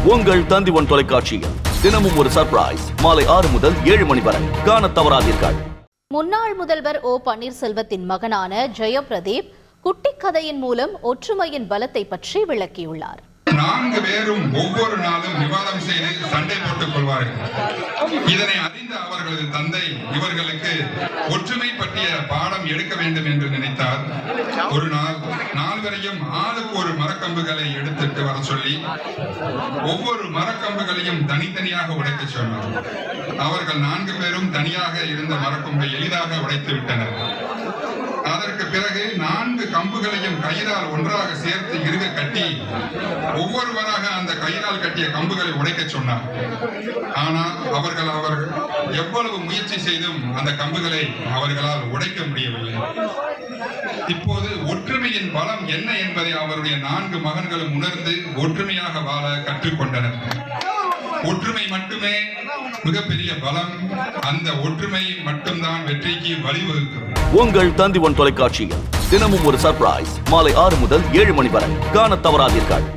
உங்கள் தந்தி1 தொலைக்காட்சியில் தினமும் ஒரு சர்ப்ரைஸ் மாலை 6 முதல் 7 மணி வரை காணத் தவறாதீர்கள். முன்னாள் முதல்வர் ஓ பன்னீர்செல்வத்தின் மகனான ஜெயபிரதீப் குட்டிக் கதையின் மூலம் ஒற்றுமையின் பலத்தை பற்றி விளக்கியுள்ளார். 4 பேரும் ஒவ்வொரு நாளும் விவாதம் செய்து சண்டை போட்டுக் கொள்வார்கள். இதனை அறிந்த அவர்களது தந்தை இவர்களுக்கு ஒற்றுமை பற்றிய பாடம் எடுக்க வேண்டும் என்று நினைத்தார். ஒரு நாள் 4 பேரையும் ஆளுக்கு ஒரு மரக்கம்புகளை எடுத்துட்டு வர சொல்லி ஒவ்வொரு மரக்கம்புகளையும் தனித்தனியாக உடைக்க சொன்னார். அவர்கள் 4 பேரும் தனியாக இருந்த மரக்கம்பை எளிதாக உடைத்து விட்டனர். அதற்கு பிறகு 4 கம்புகளையும் கயிறால் ஒன்றாக சேர்த்து இறுக கட்டி ஒவ்வொருவராக அந்த கயிறால் கட்டிய கம்புகளை உடைக்க சொன்னார். ஆனால் அவர்கள் எவ்வளவு முயற்சி செய்தும் அந்த கம்புகளை அவர்களால் உடைக்க முடியவில்லை. இப்போது ஒற்றுமையின் பலம் என்ன என்பதை அவருடைய 4 மகன்களும் உணர்ந்து ஒற்றுமையாக வாழ கற்றுக்கொண்டனர். ஒற்றுமை மட்டுமே மிகப்பெரிய பலம். அந்த ஒற்றுமை மட்டும்தான் வெற்றிக்கு வழிவகுக்கும். உங்கள் தந்தி1 தொலைக்காட்சியில் தினமும் ஒரு சர்ப்ரைஸ் மாலை 6 முதல் 7 மணி வரை காணத் தவறாதீர்கள்.